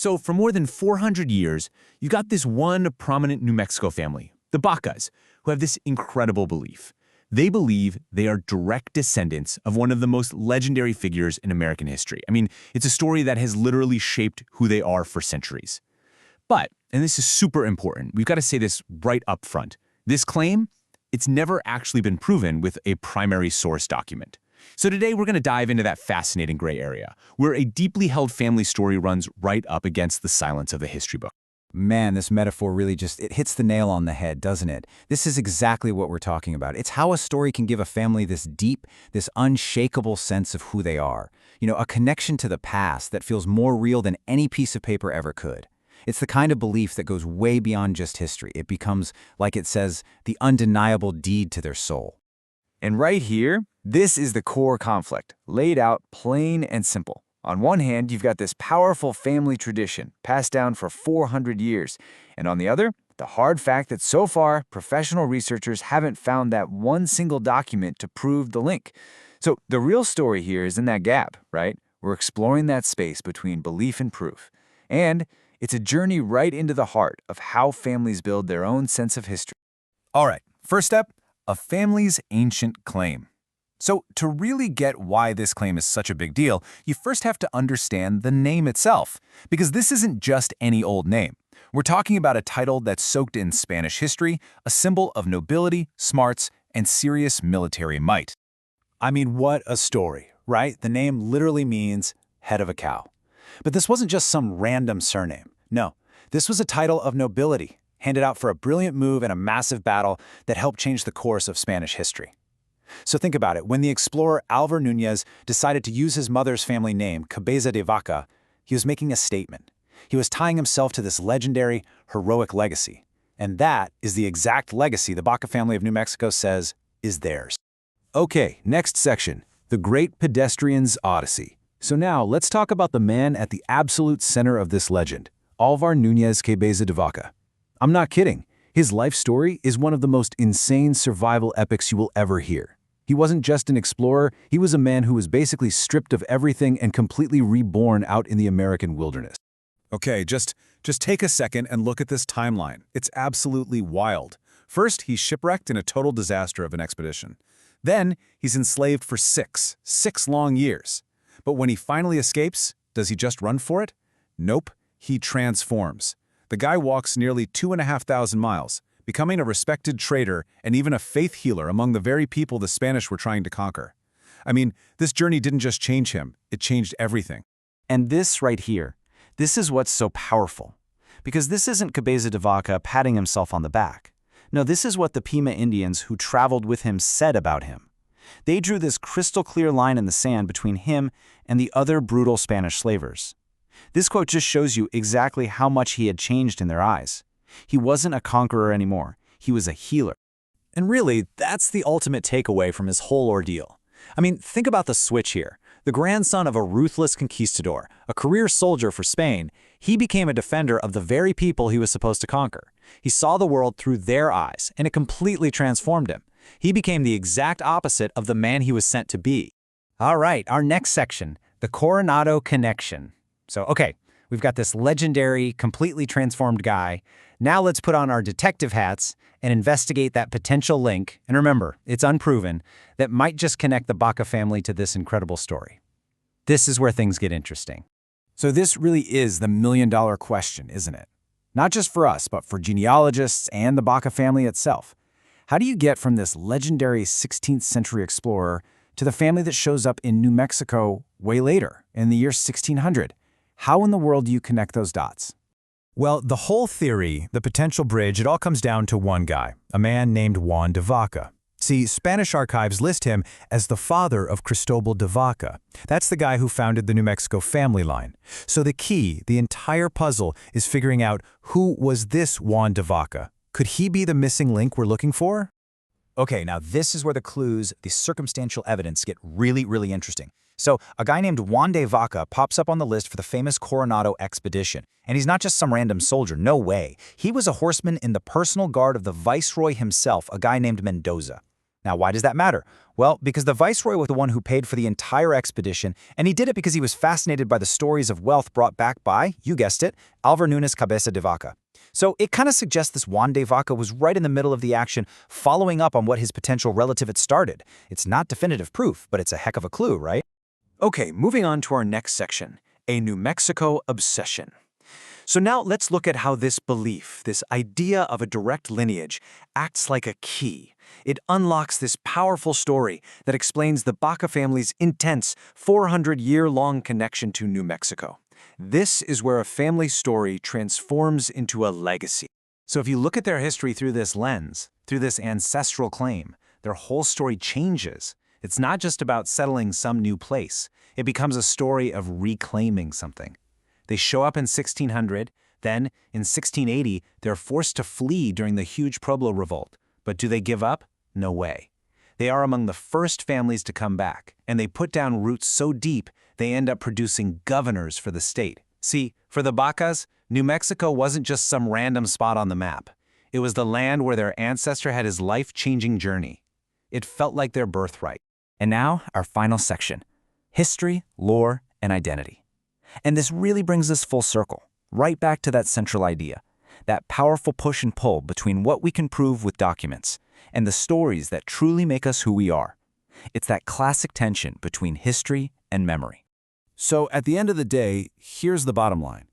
So for more than 400 years, you got this one prominent New Mexico family, the Bacas, who have this incredible belief. They believe they are direct descendants of one of the most legendary figures in American history. I mean, it's a story that has literally shaped who they are for centuries. But, and this is super important, we've got to say this right up front, this claim, it's never actually been proven with a primary source document. So today we're going to dive into that fascinating gray area, where a deeply held family story runs right up against the silence of the history book. Man, this metaphor really it hits the nail on the head, doesn't it? This is exactly what we're talking about. It's how a story can give a family this deep, this unshakable sense of who they are. You know, a connection to the past that feels more real than any piece of paper ever could. It's the kind of belief that goes way beyond just history. It becomes, like it says, the undeniable deed to their soul. And right here, this is the core conflict, laid out plain and simple. On one hand, you've got this powerful family tradition passed down for 400 years, and on the other, the hard fact that so far, professional researchers haven't found that one single document to prove the link. So the real story here is in that gap, right? We're exploring that space between belief and proof. And it's a journey right into the heart of how families build their own sense of history. All right, first step, a family's ancient claim. So to really get why this claim is such a big deal, you first have to understand the name itself, because this isn't just any old name. We're talking about a title that's soaked in Spanish history, a symbol of nobility, smarts, and serious military might. I mean, what a story, right? The name literally means head of a cow. But this wasn't just some random surname. No, this was a title of nobility, handed out for a brilliant move in a massive battle that helped change the course of Spanish history. So think about it. When the explorer Álvar Núñez decided to use his mother's family name, Cabeza de Vaca, he was making a statement. He was tying himself to this legendary, heroic legacy. And that is the exact legacy the Baca family of New Mexico says is theirs. Okay, next section, the Great Pedestrian's Odyssey. So now let's talk about the man at the absolute center of this legend, Álvar Núñez Cabeza de Vaca. I'm not kidding. His life story is one of the most insane survival epics you will ever hear. He wasn't just an explorer, he was a man who was basically stripped of everything and completely reborn out in the American wilderness. Okay, just take a second and look at this timeline. It's absolutely wild. First, he's shipwrecked in a total disaster of an expedition. Then, he's enslaved for six long years. But when he finally escapes, does he just run for it? Nope, he transforms. The guy walks nearly 2,500 miles, becoming a respected trader and even a faith healer among the very people the Spanish were trying to conquer. I mean, this journey didn't just change him, it changed everything. And this right here, this is what's so powerful. Because this isn't Cabeza de Vaca patting himself on the back. No, this is what the Pima Indians who traveled with him said about him. They drew this crystal clear line in the sand between him and the other brutal Spanish slavers. This quote just shows you exactly how much he had changed in their eyes. He wasn't a conqueror anymore. He was a healer. And really, that's the ultimate takeaway from his whole ordeal. I mean, think about the switch here. The grandson of a ruthless conquistador, a career soldier for Spain, he became a defender of the very people he was supposed to conquer. He saw the world through their eyes, and it completely transformed him. He became the exact opposite of the man he was sent to be. All right, our next section, the Coronado connection. So, okay, we've got this legendary, completely transformed guy. Now let's put on our detective hats and investigate that potential link, and remember, it's unproven, that might just connect the Baca family to this incredible story. This is where things get interesting. So this really is the million-dollar question, isn't it? Not just for us, but for genealogists and the Baca family itself. How do you get from this legendary 16th century explorer to the family that shows up in New Mexico way later, in the year 1600? How in the world do you connect those dots? Well, the whole theory, the potential bridge, it all comes down to one guy, a man named Juan de Vaca. See, Spanish archives list him as the father of Cristobal de Vaca. That's the guy who founded the New Mexico family line. So the key, the entire puzzle, is figuring out who was this Juan de Vaca. Could he be the missing link we're looking for? Okay, now this is where the clues, the circumstantial evidence get really interesting. So, a guy named Juan de Vaca pops up on the list for the famous Coronado expedition. And he's not just some random soldier, no way. He was a horseman in the personal guard of the viceroy himself, a guy named Mendoza. Now, why does that matter? Well, because the viceroy was the one who paid for the entire expedition, and he did it because he was fascinated by the stories of wealth brought back by, you guessed it, Álvar Núñez Cabeza de Vaca. So it kind of suggests this Juan de Vaca was right in the middle of the action, following up on what his potential relative had started. It's not definitive proof, but it's a heck of a clue, right? Okay, moving on to our next section, a New Mexico obsession. So now let's look at how this belief, this idea of a direct lineage, acts like a key. It unlocks this powerful story that explains the Baca family's intense 400-year-long connection to New Mexico. This is where a family story transforms into a legacy. So if you look at their history through this lens, through this ancestral claim, their whole story changes. It's not just about settling some new place. It becomes a story of reclaiming something. They show up in 1600, then in 1680, they're forced to flee during the huge Pueblo revolt. But do they give up? No way. They are among the first families to come back, and they put down roots so deep they end up producing governors for the state. See, for the Bacas, New Mexico wasn't just some random spot on the map. It was the land where their ancestor had his life-changing journey. It felt like their birthright. And now, our final section, history, lore, and identity. And this really brings us full circle, right back to that central idea, that powerful push and pull between what we can prove with documents and the stories that truly make us who we are. It's that classic tension between history and memory. So at the end of the day, here's the bottom line.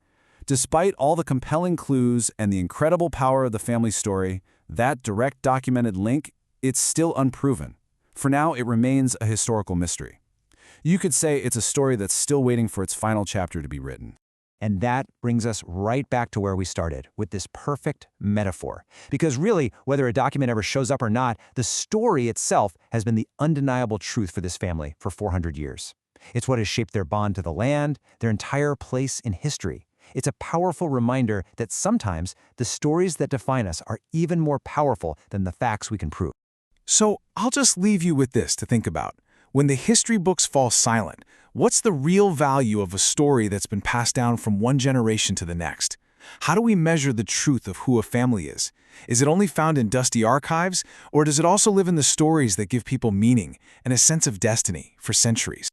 Despite all the compelling clues and the incredible power of the family story, that direct documented link, it's still unproven. For now, it remains a historical mystery. You could say it's a story that's still waiting for its final chapter to be written. And that brings us right back to where we started, with this perfect metaphor. Because really, whether a document ever shows up or not, the story itself has been the undeniable truth for this family for 400 years. It's what has shaped their bond to the land, their entire place in history. It's a powerful reminder that sometimes the stories that define us are even more powerful than the facts we can prove. So I'll just leave you with this to think about. When the history books fall silent, what's the real value of a story that's been passed down from one generation to the next? How do we measure the truth of who a family is? Is it only found in dusty archives, or does it also live in the stories that give people meaning and a sense of destiny for centuries?